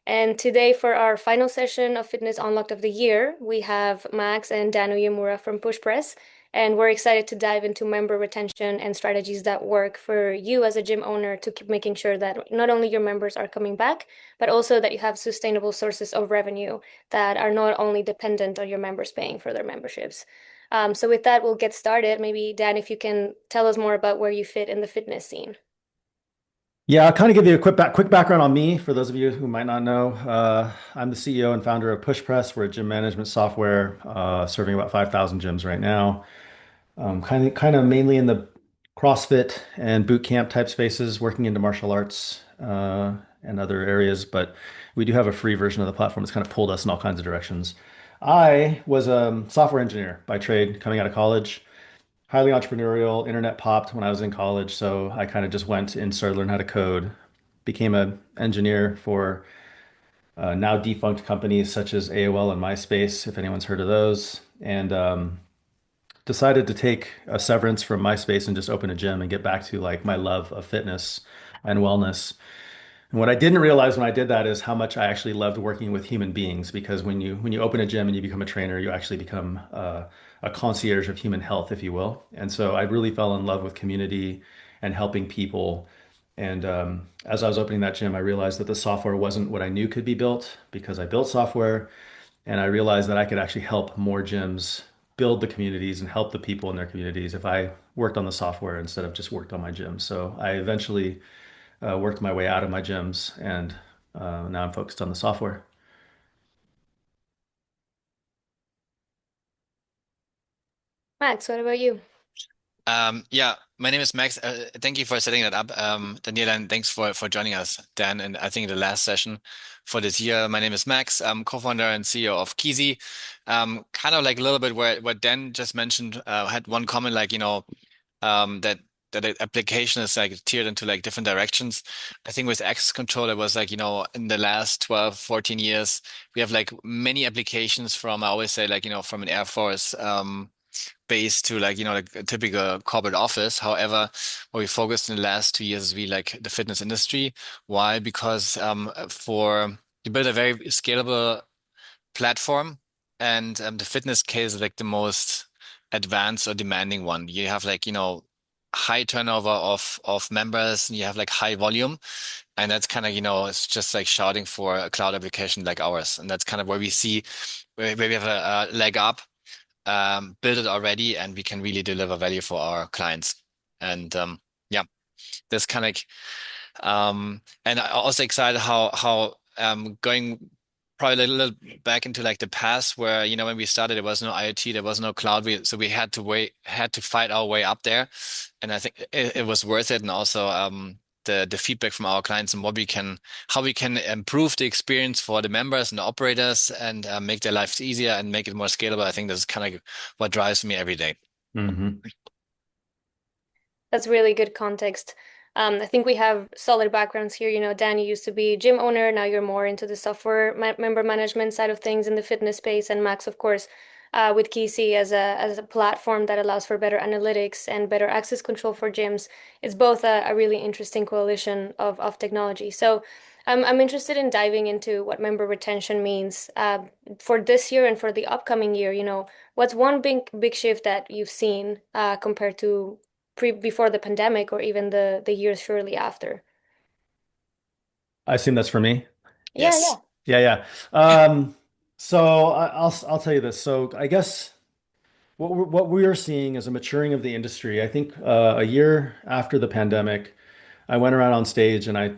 And today, for our final session of Fitness Unlocked of the year, we have Max and Dan Uyemura from PushPress. And we're excited to dive into member retention and strategies that work for you as a gym owner to keep making sure that not only your members are coming back, but also that you have sustainable sources of revenue that are not only dependent on your members paying for their memberships. So with that, we'll get started. Maybe Dan, if you can tell us more about where you fit in the fitness scene. Yeah, I'll kind of give you a quick background on me for those of you who might not know. I'm the CEO and founder of PushPress. We're a gym management software serving about 5,000 gyms right now. Kind of mainly in the CrossFit and boot camp type spaces, working into martial arts and other areas. But we do have a free version of the platform that's kind of pulled us in all kinds of directions. I was a software engineer by trade coming out of college, highly entrepreneurial. Internet popped when I was in college, so I kind of just went and started learning how to code. Became an engineer for now defunct companies such as AOL and MySpace, if anyone's heard of those, and decided to take a severance from MySpace and just open a gym and get back to like my love of fitness and wellness. And what I didn't realize when I did that is how much I actually loved working with human beings because when you open a gym and you become a trainer, you actually become a concierge of human health, if you will. And so I really fell in love with community and helping people. And as I was opening that gym, I realized that the software wasn't what I knew could be built because I built software, and I realized that I could actually help more gyms build the communities and help the people in their communities if I worked on the software instead of just worked on my gym. So I eventually worked my way out of my gyms, and now I'm focused on the software. Max, what about you? Yeah, my name is Max. Thank you for setting that up, Daniela, and thanks for joining us, Dan. And I think the last session for this year. My name is Max. I'm co-founder and CEO of Kisi. Kind of like a little bit where what Dan just mentioned. Had one comment like that the application is like tiered into like different directions. I think with access control, it was like in the last 12, 14 years, we have like many applications from I always say like from an Air Force. Base to like a typical corporate office. However, what we focused in the last 2 years is really like the fitness industry. Why? Because for you build a very scalable platform, and the fitness case is like the most advanced or demanding one. You have like high turnover of members, and you have like high volume, and that's kind of it's just like shouting for a cloud application like ours, and that's kind of where we see where we have a leg up, build it already, and we can really deliver value for our clients. And yeah, that's kind of like, and I also excited how going probably a little back into like the past where when we started there was no IoT, there was no cloud, so we had to fight our way up there, and I think it was worth it. And also the feedback from our clients and how we can improve the experience for the members and the operators, and make their lives easier and make it more scalable. I think this is kind of like what drives me every day. Hmm. That's really good context. I think we have solid backgrounds here. Dan, you used to be gym owner. Now you're more into the software member management side of things in the fitness space. And Max, of course, with Kisi as a platform that allows for better analytics and better access control for gyms. It's both a really interesting coalition of technology. So I'm interested in diving into what member retention means for this year and for the upcoming year. What's one big shift that you've seen compared to before the pandemic or even the years shortly after? I assume that's for me. Yeah, Yes. yeah. Yeah, yeah. I'll tell you this. So I guess what we are seeing is a maturing of the industry. I think a year after the pandemic, I went around on stage and I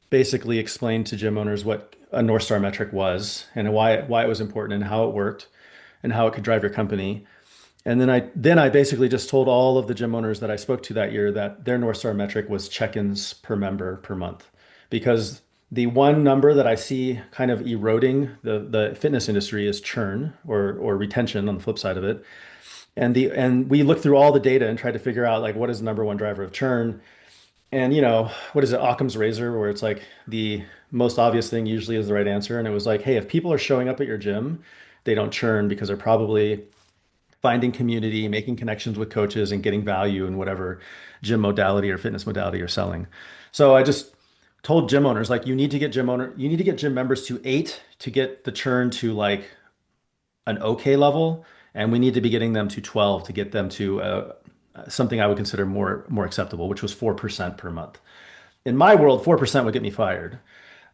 basically explained to gym owners what a North Star metric was and why it was important and how it worked and how it could drive your company. And then I basically just told all of the gym owners that I spoke to that year that their North Star metric was check-ins per member per month. Because the one number that I see kind of eroding the fitness industry is churn or retention on the flip side of it. And we looked through all the data and tried to figure out like what is the number one driver of churn. And what is it, Occam's razor, where it's like the most obvious thing usually is the right answer. And it was like, hey, if people are showing up at your gym, they don't churn because they're probably finding community, making connections with coaches, and getting value in whatever gym modality or fitness modality you're selling. So I just told gym owners like you need to get gym members to 8 to get the churn to like an okay level, and we need to be getting them to 12 to get them to something I would consider more acceptable, which was 4% per month. In my world, 4% would get me fired.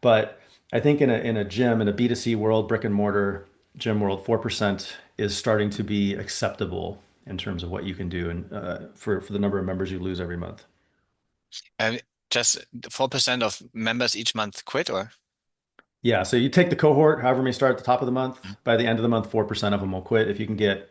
But I think in a gym, in a B2C world, brick and mortar gym world, 4% is starting to be acceptable in terms of what you can do and for the number of members you lose every month. And just 4% of members each month quit, or? Yeah, so you take the cohort, however many start at the top of the month. Mhm. By the end of the month, 4% of them will quit. If you can get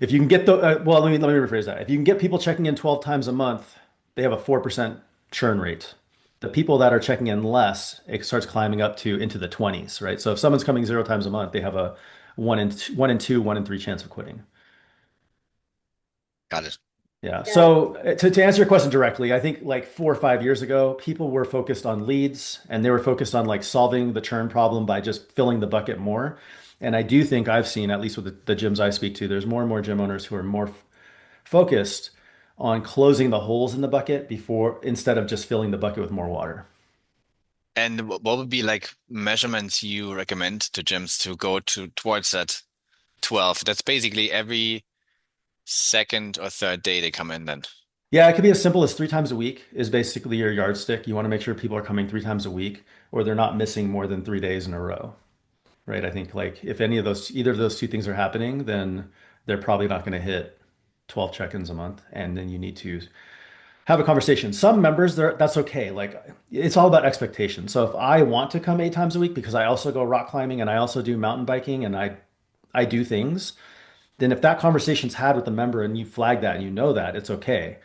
the well, let me rephrase that. If you can get people checking in 12 times a month, they have a 4% churn rate. The people that are checking in less, it starts climbing up to into the 20s, right? So if someone's coming 0 times a month, they have a one in two, 1 in 3 chance of quitting. Got it. Yeah. Yeah. So to answer your question directly, I think like 4 or 5 years ago, people were focused on leads and they were focused on like solving the churn problem by just filling the bucket more. And I do think I've seen, at least with the gyms I speak to, there's more and more gym owners who are more focused on closing the holes in the bucket before instead of just filling the bucket with more water. And what would be like measurements you recommend to gyms to go towards that 12? That's basically every second or third day they come in then. Yeah, it could be as simple as 3 times a week is basically your yardstick. You want to make sure people are coming 3 times a week or they're not missing more than 3 days in a row, right? I think like if either of those two things are happening, then they're probably not going to hit 12 check-ins a month. And then you need to have a conversation. Some members, that's okay. Like it's all about expectation. So if I want to come 8 times a week because I also go rock climbing and I also do mountain biking and I do things, then if that conversation's had with the member and you flag that and you know that, it's okay.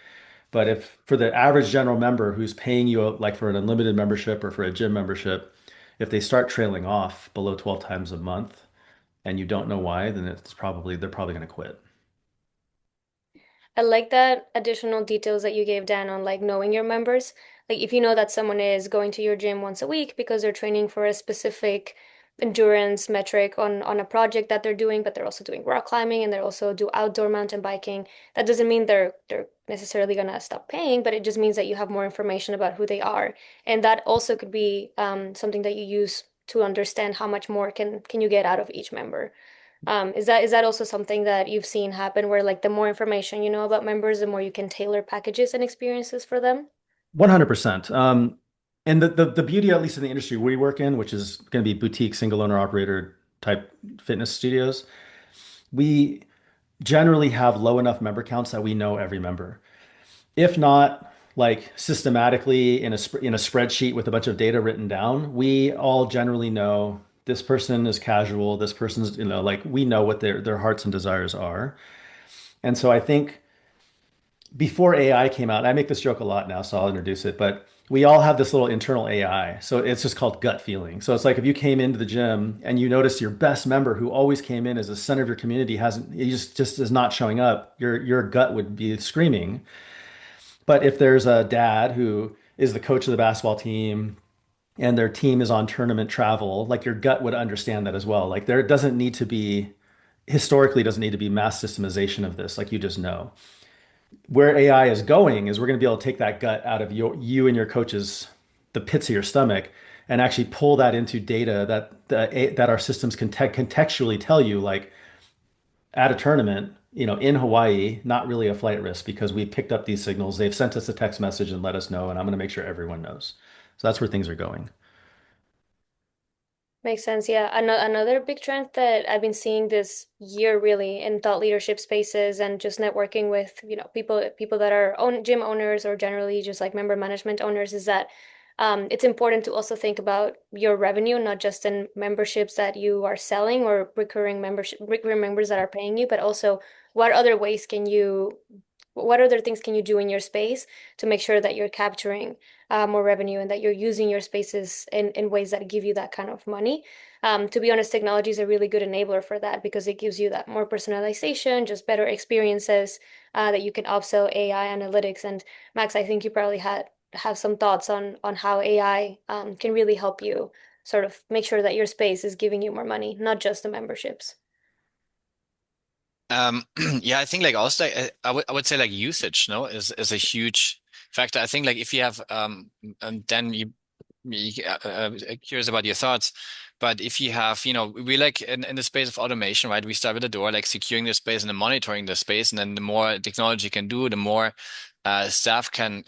But if for the average general member who's paying you like for an unlimited membership or for a gym membership, if they start trailing off below 12 times a month and you don't know why, then they're probably going to quit. I like that additional details that you gave, Dan, on like knowing your members. Like if you know that someone is going to your gym once a week because they're training for a specific endurance metric on a project that they're doing, but they're also doing rock climbing and they also do outdoor mountain biking. That doesn't mean they're necessarily gonna stop paying, but it just means that you have more information about who they are. And that also could be something that you use to understand how much more can you get out of each member. Is that also something that you've seen happen where like the more information you know about members, the more you can tailor packages and experiences for them? 100%. And the beauty, at least in the industry we work in, which is going to be boutique single owner operator type fitness studios, we generally have low enough member counts that we know every member. If not like systematically in a spreadsheet with a bunch of data written down, we all generally know this person is casual, this person's, like we know what their hearts and desires are. And so I think before AI came out, I make this joke a lot now, so I'll introduce it, but we all have this little internal AI. So it's just called gut feeling. So it's like if you came into the gym and you notice your best member who always came in as the center of your community he just is not showing up, your gut would be screaming. But if there's a dad who is the coach of the basketball team and their team is on tournament travel, like your gut would understand that as well. Like there doesn't need to be historically doesn't need to be mass systemization of this, like you just know. Where AI is going is we're going to be able to take that gut out of you and your coaches, the pits of your stomach, and actually pull that into data that our systems can contextually tell you, like at a tournament, in Hawaii, not really a flight risk because we picked up these signals. They've sent us a text message and let us know, and I'm going to make sure everyone knows. So that's where things are going. Makes sense. Yeah. Another big trend that I've been seeing this year really in thought leadership spaces and just networking with, people that are own gym owners or generally just like member management owners is that it's important to also think about your revenue, not just in memberships that you are selling or recurring members that are paying you, but also what other ways what other things can you do in your space to make sure that you're capturing more revenue and that you're using your spaces in ways that give you that kind of money. To be honest, technology is a really good enabler for that because it gives you that more personalization, just better experiences that you can upsell AI analytics. And Max, I think you probably have some thoughts on how AI can really help you sort of make sure that your space is giving you more money, not just the memberships. Yeah, I think like also I would say like usage, no, is a huge factor. I think like if you have then you curious about your thoughts. But if you have, we like in the space of automation, right? We start with the door, like securing the space and then monitoring the space. And then the more technology can do, the more staff can,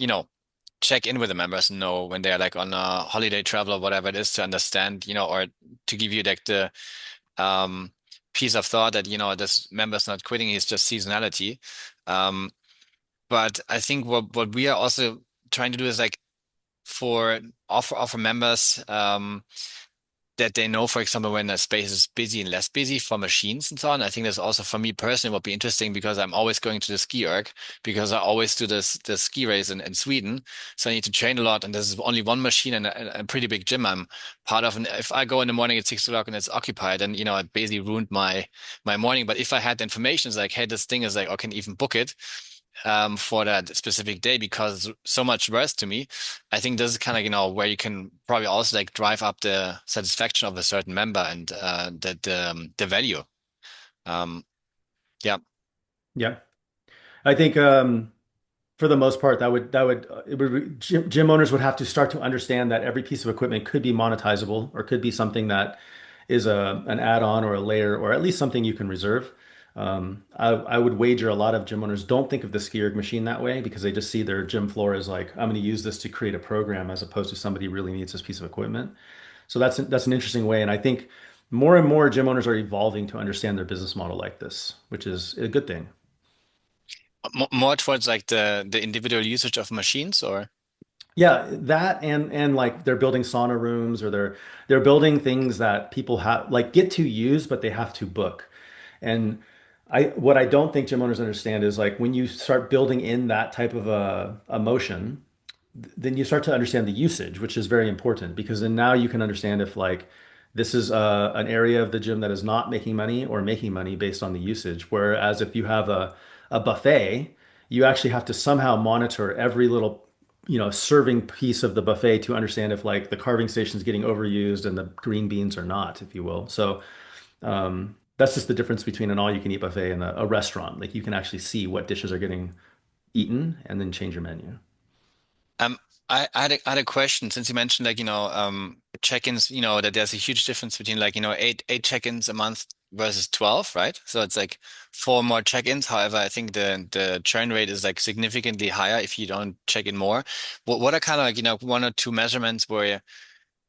check in with the members and know when they're like on a holiday travel or whatever it is to understand, or to give you like the um, piece of thought that, this member's not quitting, he's just seasonality. Um, but I think what we are also trying to do is like for offer members that they know, for example, when a space is busy and less busy for machines and so on. I think that's also for me personally would be interesting because I'm always going to the ski erg because I always do the ski race in Sweden. So I need to train a lot and there's only one machine and a pretty big gym I'm part of. And if I go in the morning at 6 o'clock and it's occupied, then it basically ruined my morning. But if I had the information, it's like, hey, this thing is like, I can even book it for that specific day because it's so much worse to me. I think this is kind of, where you can probably also like drive up the satisfaction of a certain member and the value. Um, yeah. Yeah. I think for the most part, gym owners would have to start to understand that every piece of equipment could be monetizable or could be something that is an add-on or a layer or at least something you can reserve. I would wager a lot of gym owners don't think of the ski erg machine that way because they just see their gym floor as like, I'm going to use this to create a program as opposed to somebody who really needs this piece of equipment. So that's an interesting way. And I think more and more gym owners are evolving to understand their business model like this, which is a good thing. More towards like the individual usage of machines or Yeah, that and like they're building sauna rooms or they're building things that people have like get to use, but they have to book. And what I don't think gym owners understand is like when you start building in that type of a motion, then you start to understand the usage, which is very important because then now you can understand if like this is an area of the gym that is not making money or making money based on the usage. Whereas if you have a buffet, you actually have to somehow monitor every little, serving piece of the buffet to understand if like the carving station is getting overused and the green beans are not, if you will. So that's just the difference between an all-you-can-eat buffet and a restaurant. Like you can actually see what dishes are getting eaten and then change your menu. Um, I had a question since you mentioned like, check-ins, that there's a huge difference between like, eight check-ins a month versus 12, right? So it's like four more check-ins. However, I think the churn rate is like significantly higher if you don't check in more. What are kind of like, one or two measurements where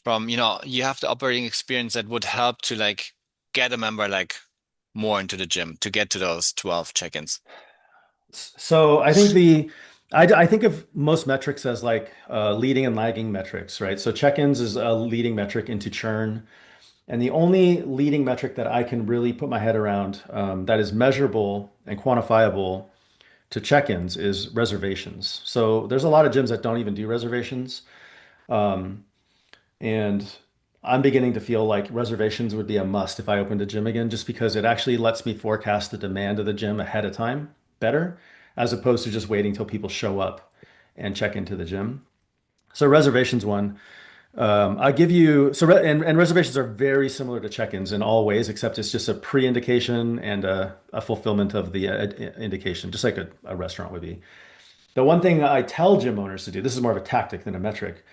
from, you have the operating experience that would help to like get a member like more into the gym to get to those 12 check-ins? So I think of most metrics as like leading and lagging metrics, right? So check-ins is a leading metric into churn. And the only leading metric that I can really put my head around that is measurable and quantifiable to check-ins is reservations. So there's a lot of gyms that don't even do reservations. And I'm beginning to feel like reservations would be a must if I opened a gym again, just because it actually lets me forecast the demand of the gym ahead of time better, as opposed to just waiting till people show up and check into the gym. So reservations one. I give you and reservations are very similar to check-ins in all ways, except it's just a pre-indication and a fulfillment of the indication, just like a restaurant would be. The one thing I tell gym owners to do, this is more of a tactic than a metric,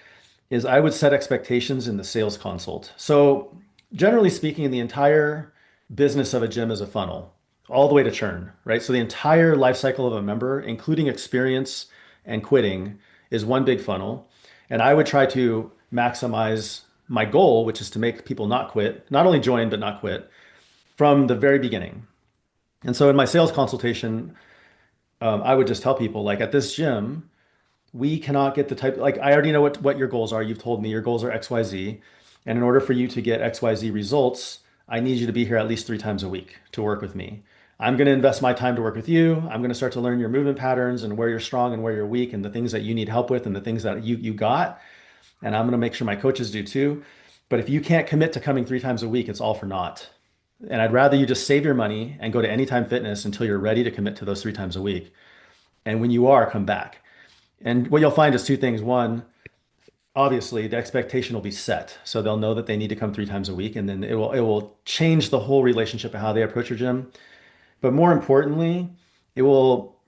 is I would set expectations in the sales consult. So, generally speaking, the entire business of a gym is a funnel, all the way to churn, right? So, the entire life cycle of a member, including experience and quitting, is one big funnel. And I would try to maximize my goal, which is to make people not quit, not only join, but not quit from the very beginning. And so, in my sales consultation, I would just tell people, like, at this gym, we cannot get the type like I already know what your goals are. You've told me your goals are XYZ. And in order for you to get XYZ results, I need you to be here at least 3 times a week to work with me. I'm going to invest my time to work with you. I'm going to start to learn your movement patterns and where you're strong and where you're weak and the things that you need help with and the things that you got. And I'm going to make sure my coaches do too. But if you can't commit to coming 3 times a week, it's all for naught. And I'd rather you just save your money and go to Anytime Fitness until you're ready to commit to those 3 times a week. And when you are, come back. And what you'll find is two things. One, obviously, the expectation will be set. So they'll know that they need to come 3 times a week, and then it will change the whole relationship of how they approach your gym. But more importantly, it will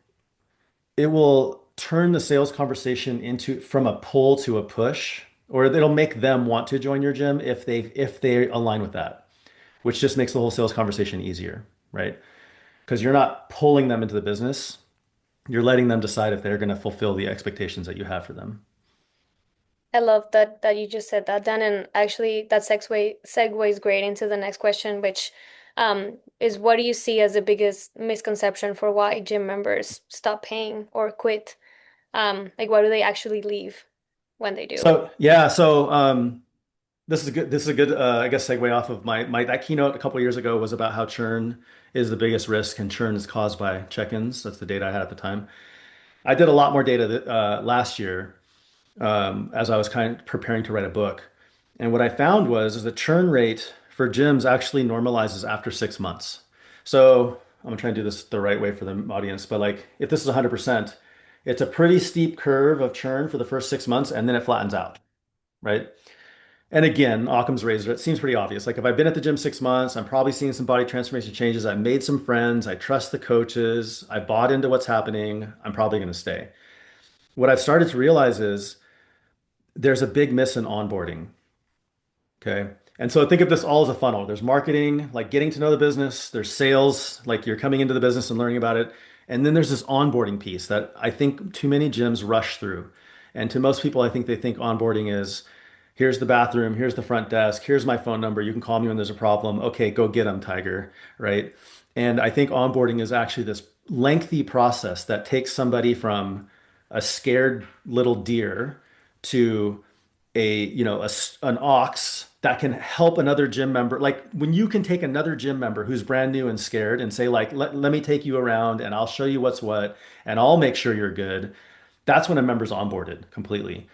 it will turn the sales conversation into from a pull to a push or it'll make them want to join your gym if they align with that, which just makes the whole sales conversation easier, right? Because you're not pulling them into the business. You're letting them decide if they're going to fulfill the expectations that you have for them. I love that you just said that, Dan, and actually that segues great into the next question, which is what do you see as the biggest misconception for why gym members stop paying or quit? Like why do they actually leave when they do? So yeah, this is good. This is a good, I guess, segue off of my that keynote a couple years ago was about how churn is the biggest risk, and churn is caused by check-ins. That's the data I had at the time. I did a lot more data last year as I was kind of preparing to write a book, and what I found was is the churn rate for gyms actually normalizes after 6 months. So I'm gonna try and do this the right way for the audience, but like if this is 100%, it's a pretty steep curve of churn for the first 6 months, and then it flattens out, right? And again, Occam's razor, it seems pretty obvious. Like if I've been at the gym 6 months, I'm probably seeing some body transformation changes. I've made some friends. I trust the coaches. I bought into what's happening. I'm probably going to stay. What I've started to realize is there's a big miss in onboarding. Okay. And so think of this all as a funnel. There's marketing, like getting to know the business. There's sales, like you're coming into the business and learning about it. And then there's this onboarding piece that I think too many gyms rush through. And to most people, I think they think onboarding is here's the bathroom, here's the front desk, here's my phone number. You can call me when there's a problem. Okay, go get them, Tiger. Right. And I think onboarding is actually this lengthy process that takes somebody from a scared little deer to an ox that can help another gym member. Like when you can take another gym member who's brand new and scared and say like let me take you around and I'll show you what's what and I'll make sure you're good. That's when a member's onboarded completely.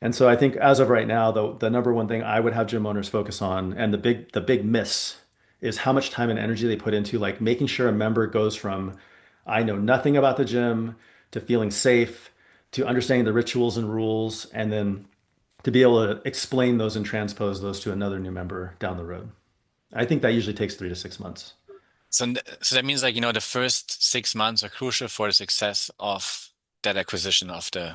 And so I think as of right now, the number one thing I would have gym owners focus on, and the big miss is how much time and energy they put into like making sure a member goes from I know nothing about the gym to feeling safe to understanding the rituals and rules, and then to be able to explain those and transpose those to another new member down the road. I think that usually takes 3 to 6 months. So that means like, the first 6 months are crucial for the success of that acquisition of the,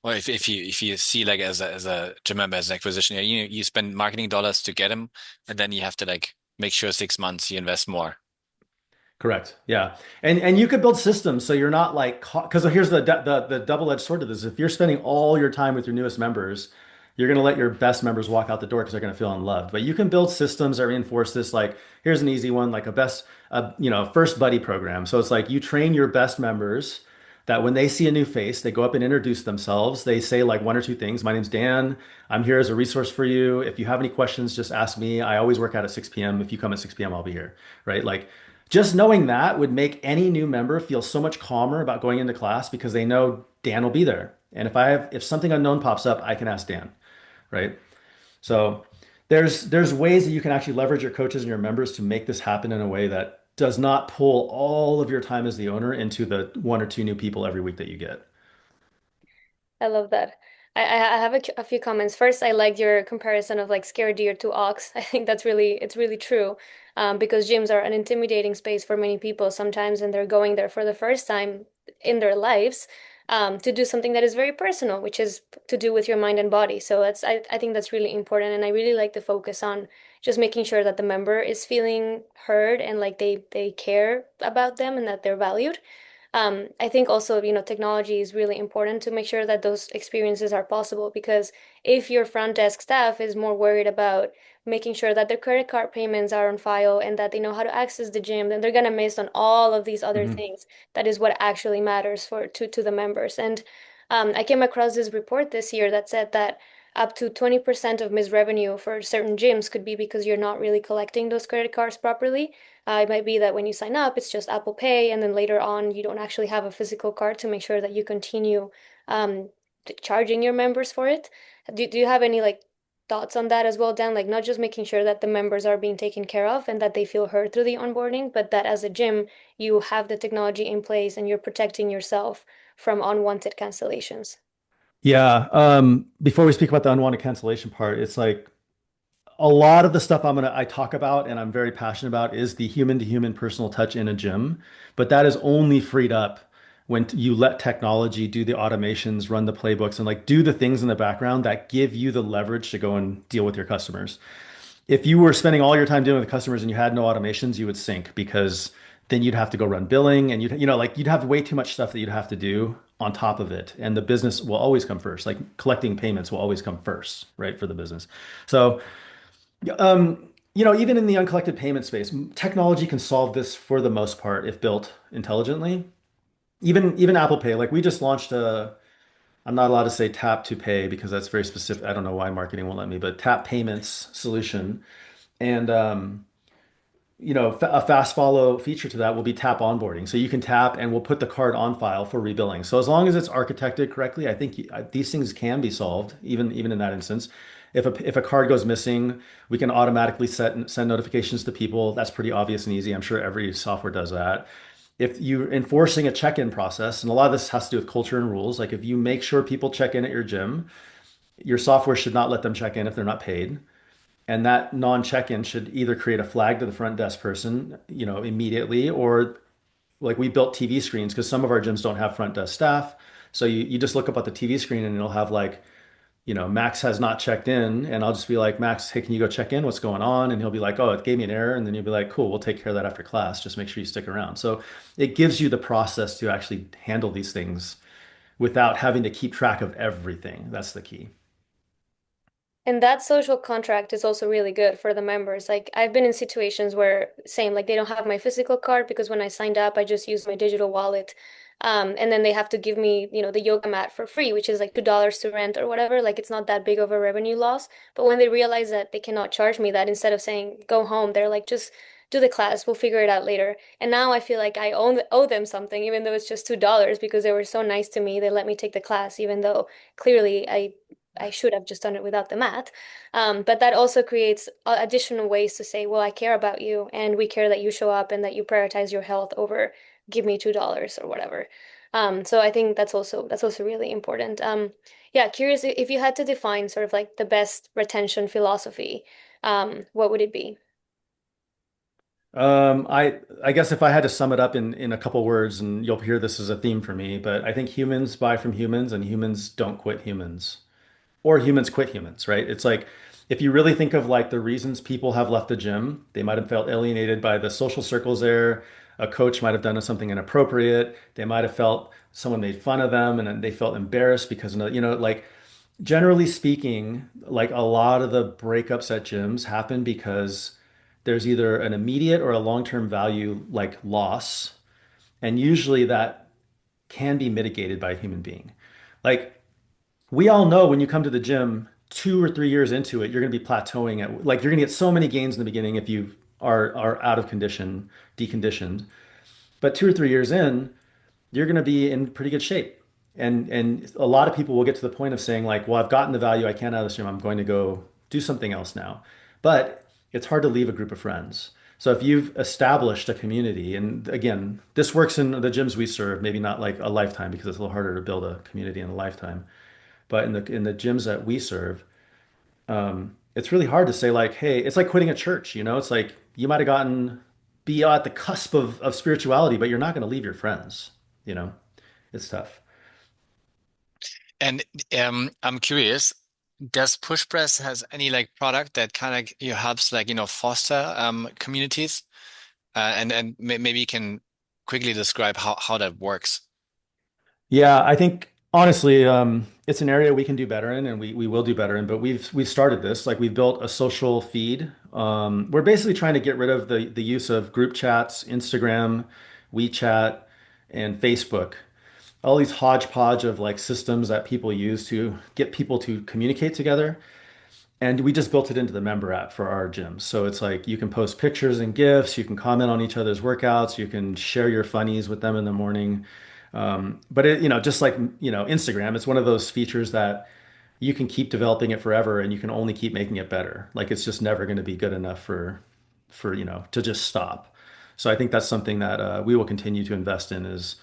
or if you see like as a gym member as an acquisition, you spend marketing dollars to get them, and then you have to like make sure 6 months you invest more. Correct. Yeah. And you could build systems so you're not like because here's the double-edged sword of this. If you're spending all your time with your newest members, you're going to let your best members walk out the door because they're going to feel unloved. But you can build systems that reinforce this. Like here's an easy one, like first buddy program. So it's like you train your best members that when they see a new face, they go up and introduce themselves. They say like one or two things. My name's Dan. I'm here as a resource for you. If you have any questions, just ask me. I always work out at 6 p.m. If you come at 6 p.m., I'll be here. Right? Like just knowing that would make any new member feel so much calmer about going into class because they know Dan will be there. And if something unknown pops up, I can ask Dan, right? So there's ways that you can actually leverage your coaches and your members to make this happen in a way that does not pull all of your time as the owner into the one or two new people every week that you get. I love that. I have a few comments. First, I liked your comparison of like scared deer to ox. I think it's really true, because gyms are an intimidating space for many people sometimes, and they're going there for the first time in their lives, to do something that is very personal, which is to do with your mind and body. So I think that's really important, and I really like the focus on just making sure that the member is feeling heard and like they care about them and that they're valued. I think also, technology is really important to make sure that those experiences are possible because if your front desk staff is more worried about making sure that their credit card payments are on file and that they know how to access the gym, then they're gonna miss on all of these other Mhm. things. That is what actually matters to the members. And I came across this report this year that said that up to 20% of missed revenue for certain gyms could be because you're not really collecting those credit cards properly. It might be that when you sign up, it's just Apple Pay, and then later on, you don't actually have a physical card to make sure that you continue um, charging your members for it. Do you have any like thoughts on that as well, Dan? Like not just making sure that the members are being taken care of and that they feel heard through the onboarding, but that as a gym, you have the technology in place and you're protecting yourself from unwanted cancellations. Yeah. Before we speak about the unwanted cancellation part, it's like a lot of the stuff I talk about and I'm very passionate about is the human to human personal touch in a gym, but that is only freed up when you let technology do the automations, run the playbooks, and like do the things in the background that give you the leverage to go and deal with your customers. If you were spending all your time dealing with customers and you had no automations, you would sink because then you'd have to go run billing and like you'd have way too much stuff that you'd have to do on top of it. And the business will always come first. Like collecting payments will always come first, right, for the business. So, even in the uncollected payment space, technology can solve this for the most part if built intelligently. Even Apple Pay, like we just launched I'm not allowed to say tap to pay because that's very specific. I don't know why marketing won't let me, but tap payments solution. And a fast follow feature to that will be tap onboarding. So you can tap and we'll put the card on file for rebilling. So as long as it's architected correctly, I think these things can be solved, even in that instance. If a card goes missing, we can automatically send notifications to people. That's pretty obvious and easy. I'm sure every software does that. If you're enforcing a check-in process, and a lot of this has to do with culture and rules, like if you make sure people check in at your gym, your software should not let them check in if they're not paid. And that non-check-in should either create a flag to the front desk person, immediately, or like we built TV screens because some of our gyms don't have front desk staff. So you just look up at the TV screen and it'll have like, Max has not checked in. And I'll just be like, Max, hey, can you go check in? What's going on? And he'll be like, oh, it gave me an error. And then you'll be like, cool, we'll take care of that after class. Just make sure you stick around. So it gives you the process to actually handle these things without having to keep track of everything. That's the key. And that social contract is also really good for the members. Like I've been in situations where same, like they don't have my physical card because when I signed up, I just used my digital wallet. And then they have to give me, the yoga mat for free, which is like $2 to rent or whatever. Like it's not that big of a revenue loss. But when they realize that they cannot charge me that, instead of saying go home, they're like, just do the class, we'll figure it out later. And now I feel like I owe them something, even though it's just $2 because they were so nice to me. They let me take the class, even though clearly I should have just done it without the math. But that also creates additional ways to say, well, I care about you and we care that you show up and that you prioritize your health over give me $2 or whatever. So I think that's also really important. Yeah, curious if you had to define sort of like the best retention philosophy, what would it be? I guess if I had to sum it up in a couple words, and you'll hear this as a theme for me, but I think humans buy from humans and humans don't quit humans. Or humans quit humans, right? It's like if you really think of like the reasons people have left the gym, they might have felt alienated by the social circles there. A coach might have done something inappropriate. They might have felt someone made fun of them and then they felt embarrassed because, like generally speaking, like a lot of the breakups at gyms happen because there's either an immediate or a long-term value like loss. And usually that can be mitigated by a human being. Like we all know when you come to the gym 2 or 3 years into it, you're going to be plateauing at like you're going to get so many gains in the beginning if you are out of condition, deconditioned. But 2 or 3 years in, you're going to be in pretty good shape. And a lot of people will get to the point of saying like, well, I've gotten the value I can out of this gym. I'm going to go do something else now. But it's hard to leave a group of friends. So if you've established a community, and again, this works in the gyms we serve, maybe not like a lifetime because it's a little harder to build a community in a lifetime. But in the gyms that we serve, it's really hard to say like, hey, it's like quitting a church, It's like you might have be at the cusp of spirituality, but you're not going to leave your friends, you know? It's tough. And I'm curious, does PushPress has any like product that kind of helps like foster communities? And maybe you can quickly describe how that works. Yeah, I think honestly, it's an area we can do better in, and we will do better in. But we've started this, like we've built a social feed. We're basically trying to get rid of the use of group chats, Instagram, WeChat, and Facebook. All these hodgepodge of like systems that people use to get people to communicate together. And we just built it into the member app for our gyms. So it's like you can post pictures and GIFs, you can comment on each other's workouts, you can share your funnies with them in the morning. But just like, Instagram, it's one of those features that you can keep developing it forever and you can only keep making it better. Like it's just never going to be good enough to just stop. So I think that's something that we will continue to invest in is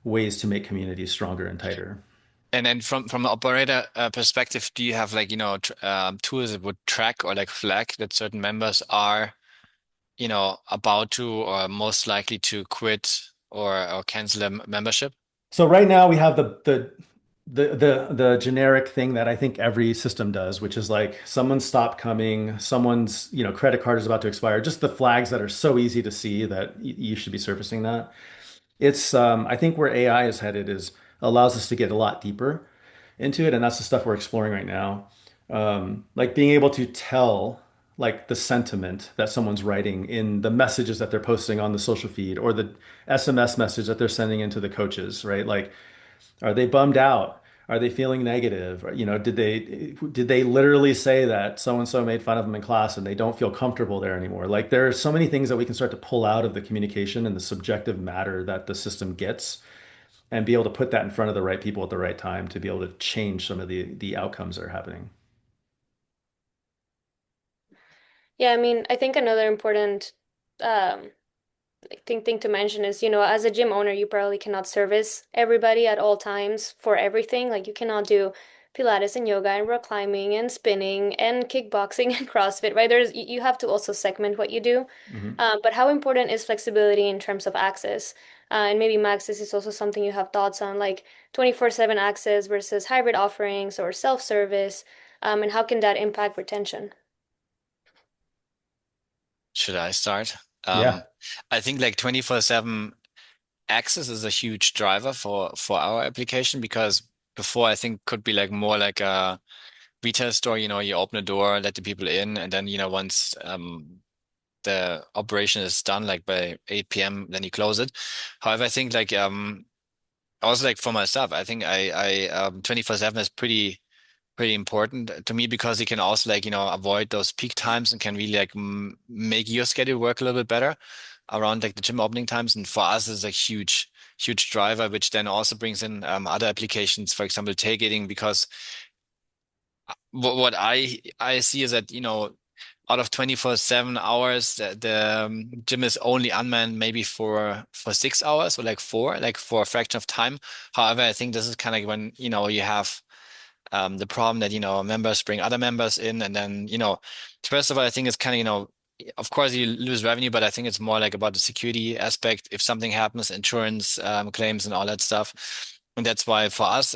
ways to make communities stronger and tighter. And then from the operator perspective, do you have like tr tools that would track or like flag that certain members are about to or most likely to quit or cancel a membership? So right now we have the generic thing that I think every system does, which is like someone stopped coming, someone's, credit card is about to expire, just the flags that are so easy to see that you should be surfacing that. I think where AI is headed is allows us to get a lot deeper into it, and that's the stuff we're exploring right now. Like being able to tell like the sentiment that someone's writing in the messages that they're posting on the social feed or the SMS message that they're sending into the coaches, right? Like, are they bummed out? Are they feeling negative? Did they literally say that so and so made fun of them in class and they don't feel comfortable there anymore? Like there are so many things that we can start to pull out of the communication and the subjective matter that the system gets and be able to put that in front of the right people at the right time to be able to change some of the outcomes that are happening. Yeah, I mean, I think another important um, thing to mention is, as a gym owner, you probably cannot service everybody at all times for everything. Like you cannot do Pilates and yoga and rock climbing and spinning and kickboxing and CrossFit, right? You have to also segment what you do. Mhm. But how important is flexibility in terms of access? And maybe Max, this is also something you have thoughts on, like 24/7 access versus hybrid offerings or self-service, and how can that impact retention? Should I start? Um, Yeah. I think like 24/7 access is a huge driver for our application because before I think could be like more like a retail store, you open a door, let the people in, and then, once the operation is done, like by 8 p.m., then you close it. However, I think like also like for myself, I think I 24/7 is pretty important to me because you can also like avoid those peak times and can really like m make your schedule work a little bit better around like the gym opening times. And for us, is a huge driver, which then also brings in other applications, for example, tailgating, because what I see is that out of 24/7 hours, the gym is only unmanned maybe for 6 hours or like four, like for a fraction of time. However, I think this is kind of like when you have the problem that members bring other members in, and then first of all, I think it's kind of of course you lose revenue, but I think it's more like about the security aspect if something happens, insurance claims and all that stuff. And that's why for us,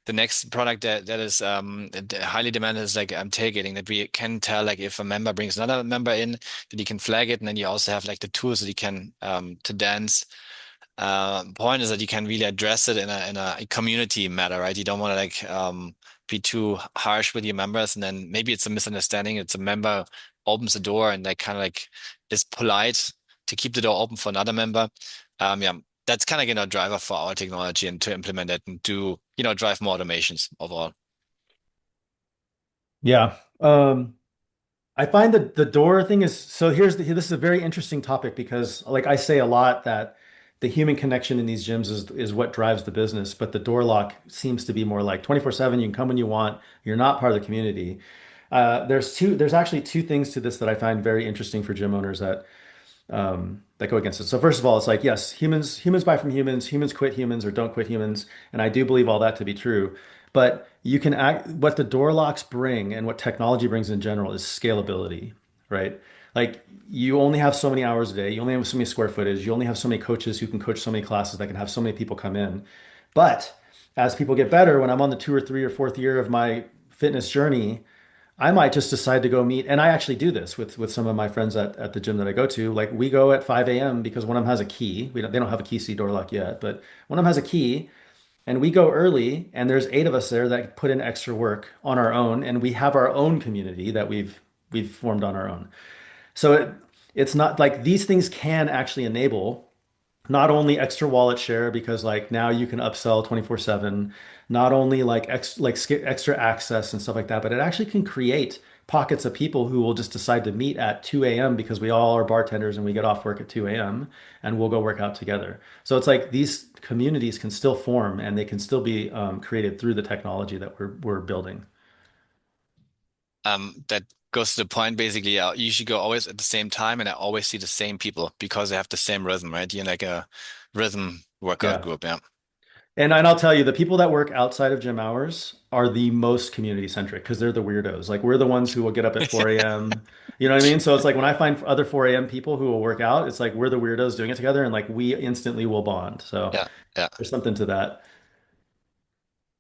the next product that is highly demanded is like tailgating, that we can tell like if a member brings another member in, that you can flag it, and then you also have like the tools that you can to dance. Point is that you can really address it in a community matter, right? You don't want to like be too harsh with your members, and then maybe it's a misunderstanding. It's a member opens the door and like kind of like is polite to keep the door open for another member. Yeah, that's kind of driver for our technology and to implement it and to drive more automations overall. Yeah. I find that the door thing is so this is a very interesting topic because like I say a lot that the human connection in these gyms is what drives the business, but the door lock seems to be more like 24/7, you can come when you want, you're not part of the community. There's actually two things to this that I find very interesting for gym owners that go against it. So first of all, it's like, yes, humans buy from humans, humans quit humans or don't quit humans, and I do believe all that to be true. But you can act what the door locks bring and what technology brings in general is scalability, right? Like you only have so many hours a day, you only have so many square footage, you only have so many coaches who can coach so many classes that can have so many people come in. But as people get better, when I'm on the 2 or 3 or 4th year of my fitness journey, I might just decide to go meet, and I actually do this with some of my friends at the gym that I go to. Like we go at 5 a.m. because one of them has a key. They don't have a Kisi door lock yet, but one of them has a key, and we go early, and there's 8 of us there that put in extra work on our own, and we have our own community that we've formed on our own. So it's not like these things can actually enable not only extra wallet share because like now you can upsell 24/7, not only like extra access and stuff like that, but it actually can create pockets of people who will just decide to meet at 2 a.m. because we all are bartenders and we get off work at 2 a.m. and we'll go work out together. So it's like these communities can still form and they can still be created through the technology that we're building. That goes to the point basically. You should go always at the same time, and I always see the same people because they have the same rhythm, right? You're like a rhythm workout Yeah. group, yeah. And I'll tell you, the people that work outside of gym hours are the most community centric because they're the weirdos. Like we're the ones who will get up at 4 a.m. You know what I mean? So it's like when I find other 4 a.m. people who will work out, it's like we're the weirdos doing it together and like we instantly will bond. So Yeah, yeah. there's something to that.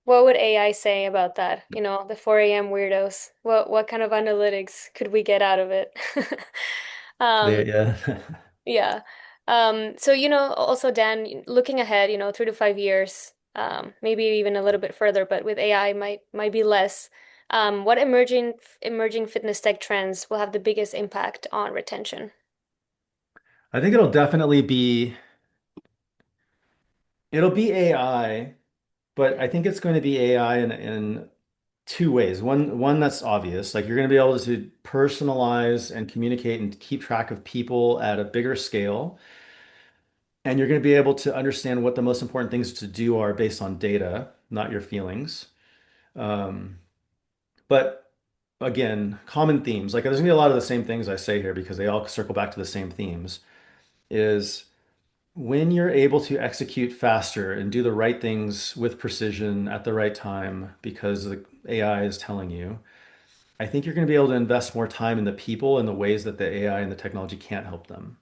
What would AI say about that? You know, the 4 a.m. weirdos. What kind of analytics could we get out of it? Um, Yeah. yeah. So also Dan, looking ahead, 3 to 5 years, maybe even a little bit further, but with AI might be less. What emerging fitness tech trends will have the biggest impact on retention? I think it'll be AI, but I think it's going to be AI in two ways. One that's obvious, like you're going to be able to personalize and communicate and keep track of people at a bigger scale. And you're going to be able to understand what the most important things to do are based on data, not your feelings. Um, but again, common themes, like there's going to be a lot of the same things I say here because they all circle back to the same themes, is when you're able to execute faster and do the right things with precision at the right time because the AI is telling you, I think you're going to be able to invest more time in the people in the ways that the AI and the technology can't help them,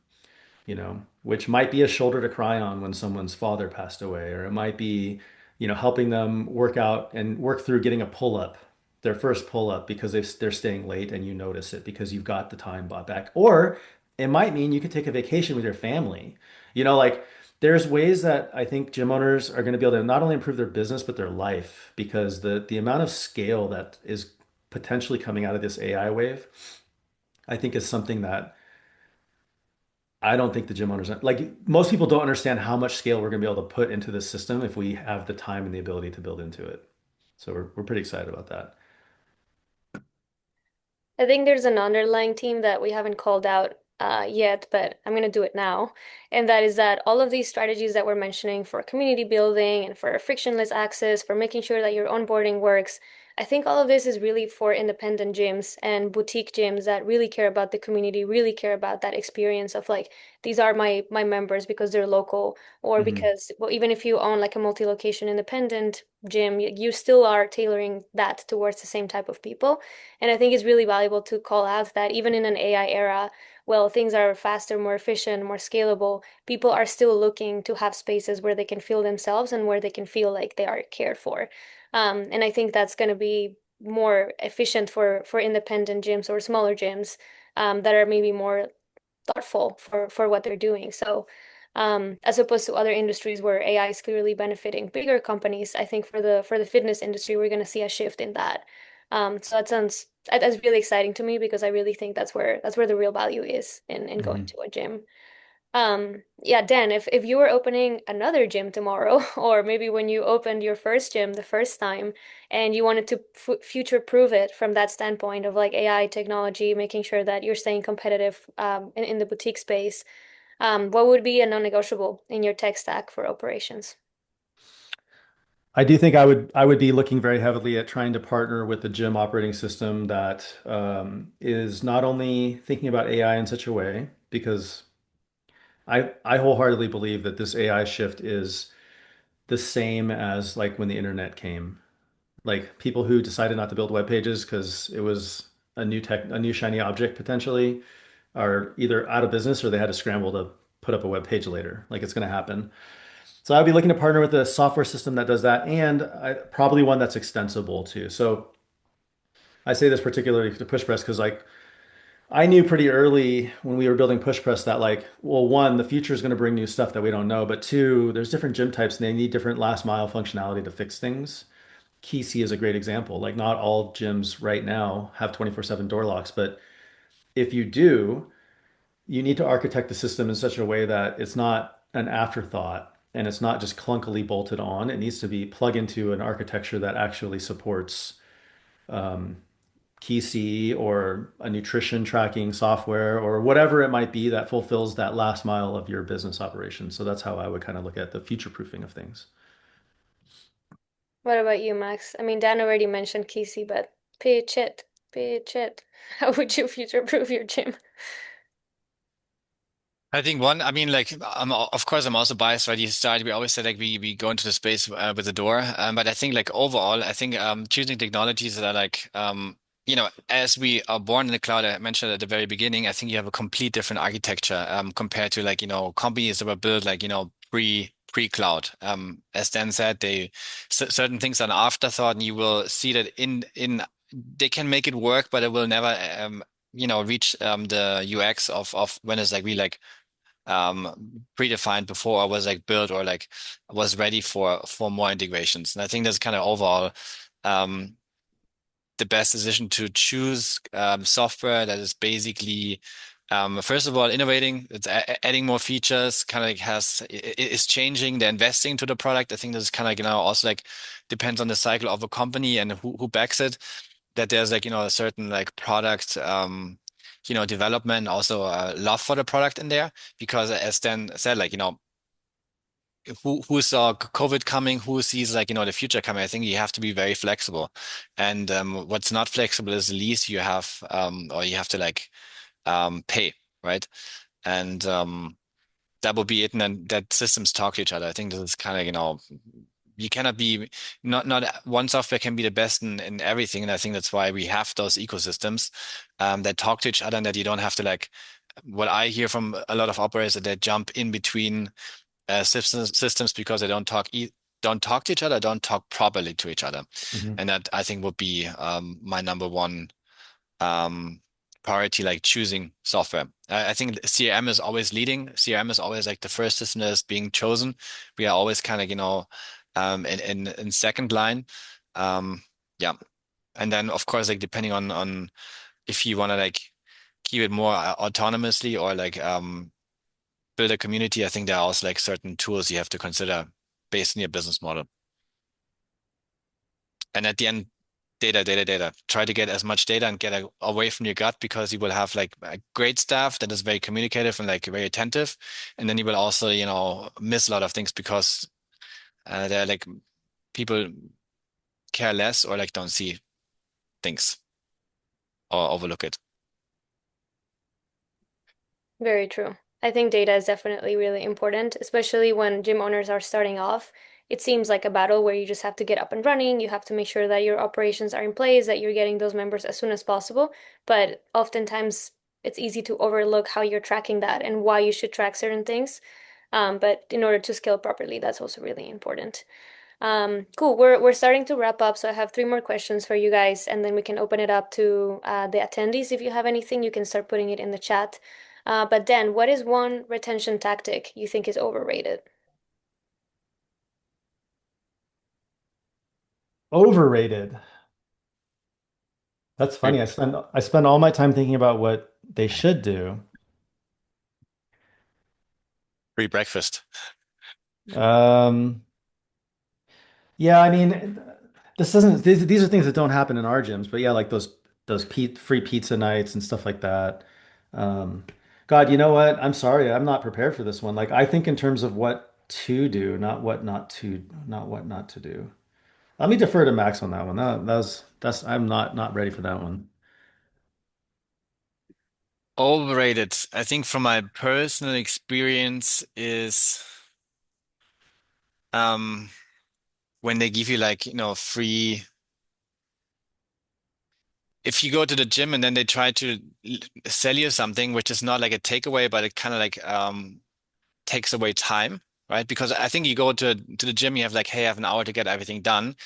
which might be a shoulder to cry on when someone's father passed away, or it might be, helping them work out and work through getting a pull up, their first pull up because they're staying late and you notice it because you've got the time bought back. Or it might mean you could take a vacation with your family. Like there's ways that I think gym owners are going to be able to not only improve their business, but their life because the amount of scale that is potentially coming out of this AI wave, I think is something that I don't think the gym owners like most people don't understand how much scale we're going to be able to put into this system if we have the time and the ability to build into it. So we're pretty excited about that. I think there's an underlying theme that we haven't called out yet, but I'm going to do it now. And that is that all of these strategies that we're mentioning for community building and for frictionless access, for making sure that your onboarding works, I think all of this is really for independent gyms and boutique gyms that really care about the community, really care about that experience of like, these are my members because they're local, or Hmm. because, well, even if you own like a multi-location independent gym, you still are tailoring that towards the same type of people. And I think it's really valuable to call out that even in an AI era, well, things are faster, more efficient, more scalable. People are still looking to have spaces where they can feel themselves and where they can feel like they are cared for. And I think that's going to be more efficient for independent gyms or smaller gyms that are maybe more thoughtful for what they're doing. So, as opposed to other industries where AI is clearly benefiting bigger companies, I think for the fitness industry, we're going to see a shift in that. So that's really exciting to me because I really think that's where the real value is in going Hmm. to a gym. Yeah, Dan, if you were opening another gym tomorrow, or maybe when you opened your first gym the first time, and you wanted to f future prove it from that standpoint of like AI technology, making sure that you're staying competitive in the boutique space, what would be a non-negotiable in your tech stack for operations? I do think I would be looking very heavily at trying to partner with the gym operating system that is not only thinking about AI in such a way, because I wholeheartedly believe that this AI shift is the same as like when the internet came. Like people who decided not to build web pages because it was a new shiny object potentially are either out of business or they had to scramble to put up a web page later. Like it's going to happen. So I'd be looking to partner with a software system that does that and probably one that's extensible too. So I say this particularly to PushPress because like I knew pretty early when we were building PushPress that like, well, one, the future is going to bring new stuff that we don't know, but two, there's different gym types and they need different last mile functionality to fix things. Kisi is a great example. Like not all gyms right now have 24/7 door locks, but if you do, you need to architect the system in such a way that it's not an afterthought and it's not just clunkily bolted on. It needs to be plug into an architecture that actually supports um, Kisi or a nutrition tracking software or whatever it might be that fulfills that last mile of your business operation. So that's how I would kind of look at the future proofing of things. What about you, Max? I mean, Dan already mentioned Kisi, but pitch it. How would you future-proof your gym? I think one, I mean, like, of course, I'm also biased, right? We always say like we go into the space with the door. But I think like overall, I think choosing technologies that are like, as we are born in the cloud, I mentioned at the very beginning, I think you have a complete different architecture compared to like, companies that were built like, pre-cloud. As Dan said, certain things are an afterthought, and you will see that in they can make it work, but it will never reach the UX of when it's like we like predefined before or was like built or like was ready for more integrations. And I think that's kind of overall um, the best decision to choose software that is basically first of all innovating. It's adding more features. Kind of like is changing. They're investing to the product. I think this is kind of like also like depends on the cycle of a company and who backs it. That there's like a certain like product development, also love for the product in there, because as Dan said, like who saw COVID coming, who sees like the future coming. I think you have to be very flexible, and what's not flexible is the lease you have, or you have to like pay, right? And that will be it, and then that systems talk to each other. I think this is kind of you cannot be not one software can be the best in everything, and I think that's why we have those ecosystems that talk to each other, and that you don't have to like what I hear from a lot of operators that they jump in between systems because they don't talk to each other, don't talk properly to each other, Hmm. and that I think would be my number one um, priority, like choosing software. I think CRM is always leading. CRM is always like the first system that is being chosen. We are always kind of in second line. Um, yeah, and then of course like depending on if you want to like keep it more autonomously or like build a community, I think there are also like certain tools you have to consider based on your business model. And at the end, data, data, data. Try to get as much data and get away from your gut, because you will have like a great staff that is very communicative and like very attentive. And then you will also, miss a lot of things because they're like people care less or like don't see things or overlook it. Very true. I think data is definitely really important, especially when gym owners are starting off. It seems like a battle where you just have to get up and running. You have to make sure that your operations are in place, that you're getting those members as soon as possible. But oftentimes it's easy to overlook how you're tracking that and why you should track certain things. But in order to scale properly, that's also really important. Cool. We're starting to wrap up, so I have three more questions for you guys, and then we can open it up to the attendees. If you have anything, you can start putting it in the chat. But Dan, what is one retention tactic you think is overrated? Overrated. That's Free, funny. I spend all my time thinking about what they should do. free breakfast. Um, yeah, I mean, this doesn't. These are things that don't happen in our gyms, but yeah, like those free pizza nights and stuff like that. Um, God, you know what? I'm sorry, I'm not prepared for this one. Like, I think in terms of what to do, not what not to do. Let me defer to Max on that one. That's I'm not ready for that one. Overrated. I think from my personal experience is um when they give you like, free if you go to the gym and then they try to sell you something which is not like a takeaway, but it kind of like takes away time, right? Because I think you go to the gym, you have like, hey, I have an hour to get everything done.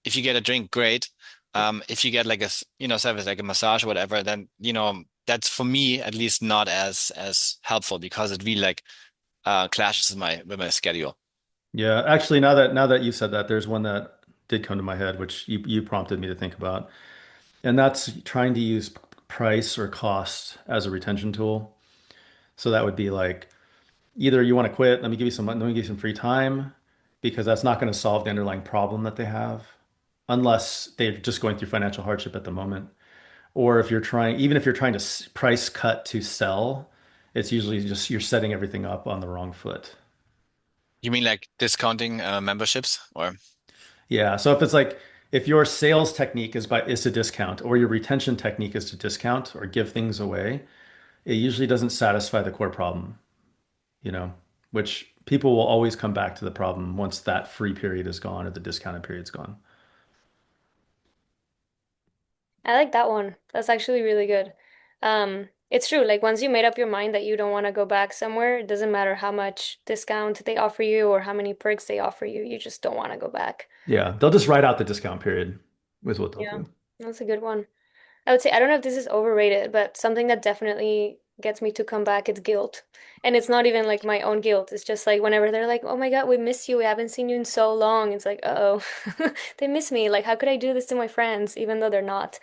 If you get a drink, great. If you get like service like a massage or whatever, then that's for me at least not as helpful because it really like clashes with my schedule. Yeah, actually, now that you said that, there's one that did come to my head, which you prompted me to think about, and that's trying to use price or cost as a retention tool. So that would be like either you want to quit, let me give you some free time, because that's not going to solve the underlying problem that they have, unless they're just going through financial hardship at the moment. Or if you're trying, even if you're trying to price cut to sell, it's usually just you're setting everything up on the wrong foot. You mean like discounting memberships or? Yeah. So if it's like if your sales technique is to discount, or your retention technique is to discount or give things away, it usually doesn't satisfy the core problem. you know, which people will always come back to the problem once that free period is gone or the discounted period's gone. I like that one. That's actually really good. It's true. Like once you made up your mind that you don't want to go back somewhere, it doesn't matter how much discount they offer you or how many perks they offer you, you just don't want to go back. Yeah, they'll just write out the discount period with what they'll Yeah, do. that's a good one. I would say, I don't know if this is overrated, but something that definitely gets me to come back is guilt. And it's not even like my own guilt. It's just like whenever they're like, "Oh my God, we miss you. We haven't seen you in so long." It's like, "Uh-oh. They miss me. Like, how could I do this to my friends even though they're not?"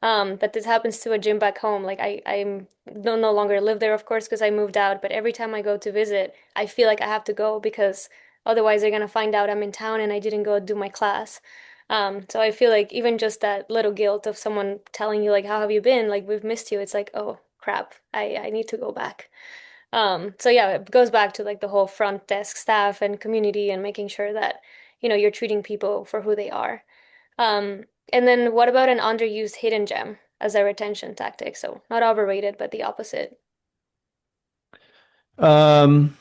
But this happens to a gym back home. Like I'm don't no longer live there, of course, because I moved out, but every time I go to visit, I feel like I have to go because otherwise they're gonna find out I'm in town and I didn't go do my class. So I feel like even just that little guilt of someone telling you like, how have you been? Like we've missed you. It's like, oh crap, I need to go back. So yeah, it goes back to like the whole front desk staff and community and making sure that, you're treating people for who they are. And then what about an underused hidden gem as a retention tactic? So not overrated, but the opposite. Um,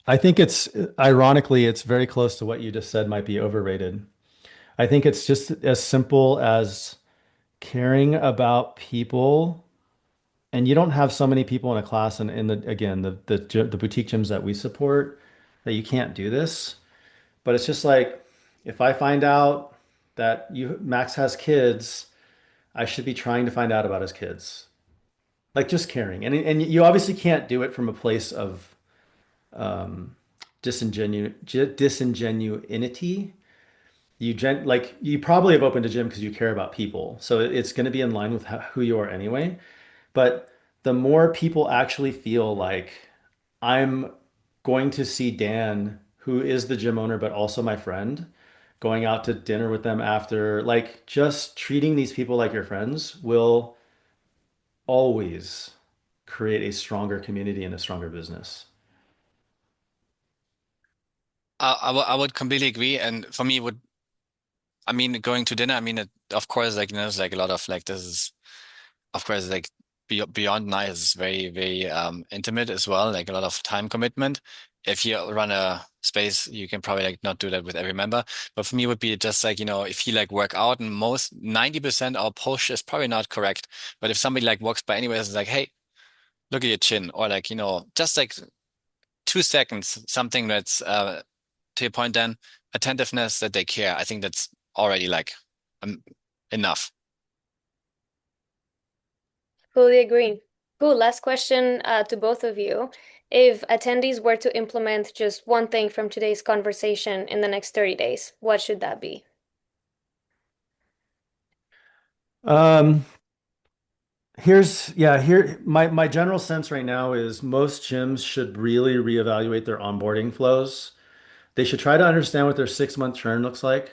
I think it's ironically, it's very close to what you just said might be overrated. I think it's just as simple as caring about people. And you don't have so many people in a class and in the again the boutique gyms that we support that you can't do this. But it's just like if I find out that you Max has kids, I should be trying to find out about his kids. Like just caring. And you obviously can't do it from a place of um disingenuity. Like you probably have opened a gym because you care about people. So it's going to be in line with who you are anyway. But the more people actually feel like I'm going to see Dan, who is the gym owner, but also my friend, going out to dinner with them after, like just treating these people like your friends will always create a stronger community and a stronger business. I would completely agree. And for me, I mean, going to dinner, I mean, of course, like, there's like a lot of like, this is, of course, like beyond nice, it's very, very, intimate as well, like a lot of time commitment. If you run a space, you can probably like not do that with every member. But for me, it would be just like, if you like work out and 90% our push is probably not correct. But if somebody like walks by anyways, it's like, hey, look at your chin, or like, just like 2 seconds, something that's, to your point, then attentiveness that they care. I think that's already like um, enough. Fully agree. Cool. Last question to both of you. If attendees were to implement just one thing from today's conversation in the next 30 days, what should that be? Um, here my general sense right now is most gyms should really reevaluate their onboarding flows. They should try to understand what their 6 month churn looks like.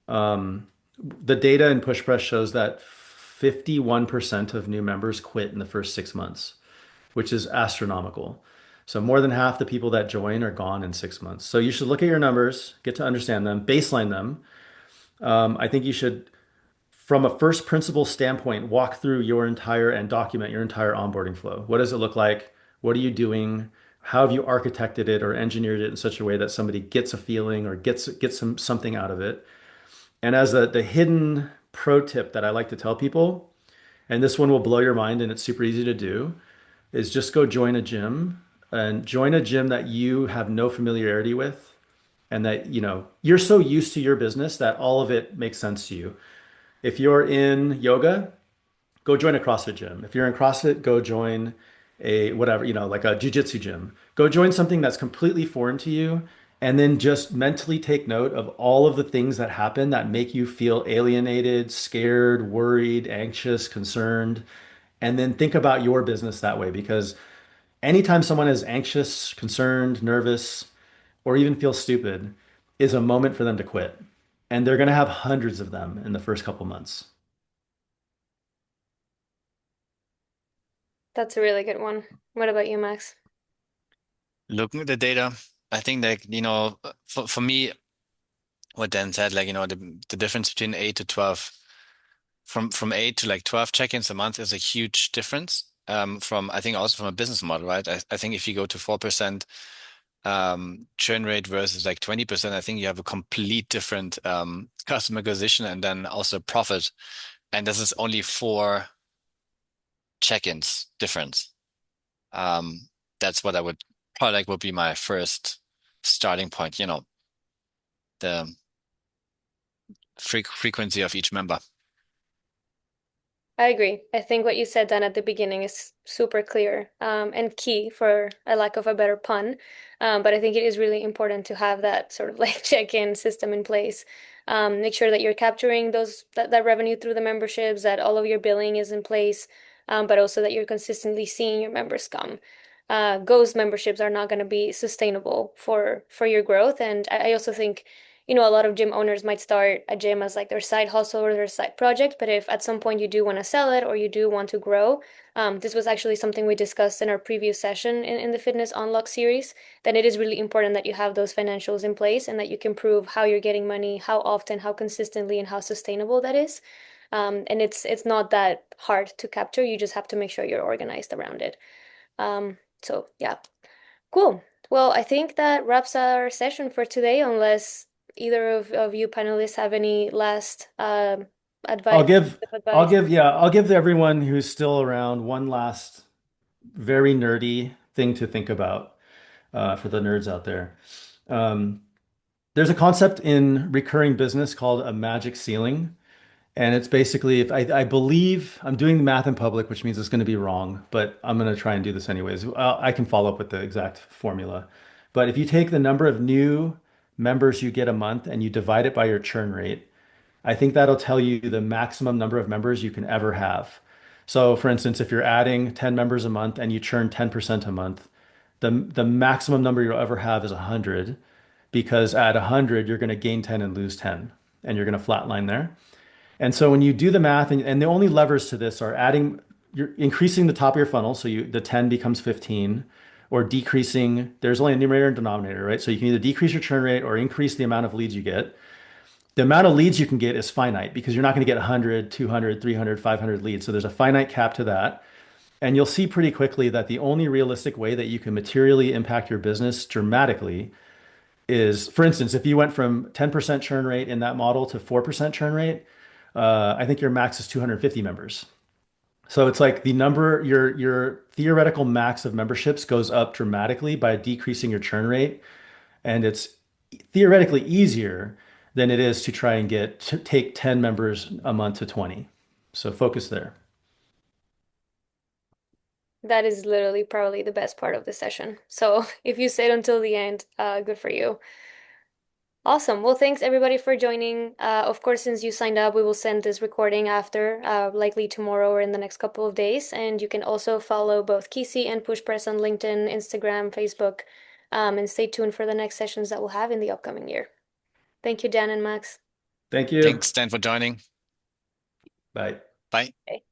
Um, the data in PushPress shows that 51% of new members quit in the first 6 months, which is astronomical. So more than half the people that join are gone in 6 months. So you should look at your numbers, get to understand them, baseline them. I think you should, from a first principle standpoint, walk through your entire and document your entire onboarding flow. What does it look like? What are you doing? How have you architected it or engineered it in such a way that somebody gets a feeling or gets something out of it? And as the hidden pro tip that I like to tell people, and this one will blow your mind and it's super easy to do, is just go join a gym and join a gym that you have no familiarity with and that, you're so used to your business that all of it makes sense to you. If you're in yoga, go join a CrossFit gym. If you're in CrossFit, go join a whatever, like a jujitsu gym. Go join something that's completely foreign to you, and then just mentally take note of all of the things that happen that make you feel alienated, scared, worried, anxious, concerned, and then think about your business that way. Because anytime someone is anxious, concerned, nervous, or even feels stupid, is a moment for them to quit. And they're going to have hundreds of them in the first couple months. That's a really good one. What about you, Max? Looking at the data, I think that, for me, what Dan said, like, the difference between 8 to 12, from 8 to like 12 check-ins a month is a huge difference. from I think also from a business model, right? I think if you go to 4% churn rate versus like 20%, I think you have a complete different customer acquisition and then also profit. And this is only four check-ins difference. Um, that's what I would probably like would be my first starting point, the frequency of each member. I agree. I think what you said then at the beginning is super clear, and key for a lack of a better pun. But I think it is really important to have that sort of like check-in system in place. Make sure that you're capturing that revenue through the memberships, that all of your billing is in place, but also that you're consistently seeing your members come. Ghost memberships are not going to be sustainable for your growth. And I also think a lot of gym owners might start a gym as like their side hustle or their side project, but if at some point you do want to sell it or you do want to grow, this was actually something we discussed in our previous session in the Fitness Unlock series, then it is really important that you have those financials in place and that you can prove how you're getting money, how often, how consistently, and how sustainable that is. And it's not that hard to capture. You just have to make sure you're organized around it. So yeah, cool. Well, I think that wraps our session for today, unless either of you panelists have any last I'll advice, give, I'll advice. give, yeah, I'll give everyone who's still around one last very nerdy thing to think about for the nerds out there. Um, there's a concept in recurring business called a magic ceiling. And it's basically, if I believe I'm doing the math in public, which means it's going to be wrong, but I'm going to try and do this anyways. I can follow up with the exact formula. But if you take the number of new members you get a month and you divide it by your churn rate, I think that'll tell you the maximum number of members you can ever have. So, for instance, if you're adding 10 members a month and you churn 10% a month, the maximum number you'll ever have is 100 because at 100, you're going to gain 10 and lose 10, and you're going to flatline there. And so when you do the math, and the only levers to this are you're increasing the top of your funnel, so the 10 becomes 15, or decreasing, there's only a numerator and denominator, right? So you can either decrease your churn rate or increase the amount of leads you get. The amount of leads you can get is finite because you're not going to get 100, 200, 300, 500 leads. So there's a finite cap to that. And you'll see pretty quickly that the only realistic way that you can materially impact your business dramatically is, for instance, if you went from 10% churn rate in that model to 4% churn rate, I think your max is 250 members. So it's like your theoretical max of memberships goes up dramatically by decreasing your churn rate, and it's theoretically easier than it is to try and take 10 members a month to 20. So focus there. That is literally probably the best part of the session. So if you stayed until the end, good for you. Awesome. Well, thanks everybody for joining. Of course, since you signed up, we will send this recording after, likely tomorrow or in the next couple of days. And you can also follow both Kisi and PushPress on LinkedIn, Instagram, Facebook, and stay tuned for the next sessions that we'll have in the upcoming year. Thank you, Dan and Max. Thank you. Thanks, Dan, for joining. Bye. Bye. Okay.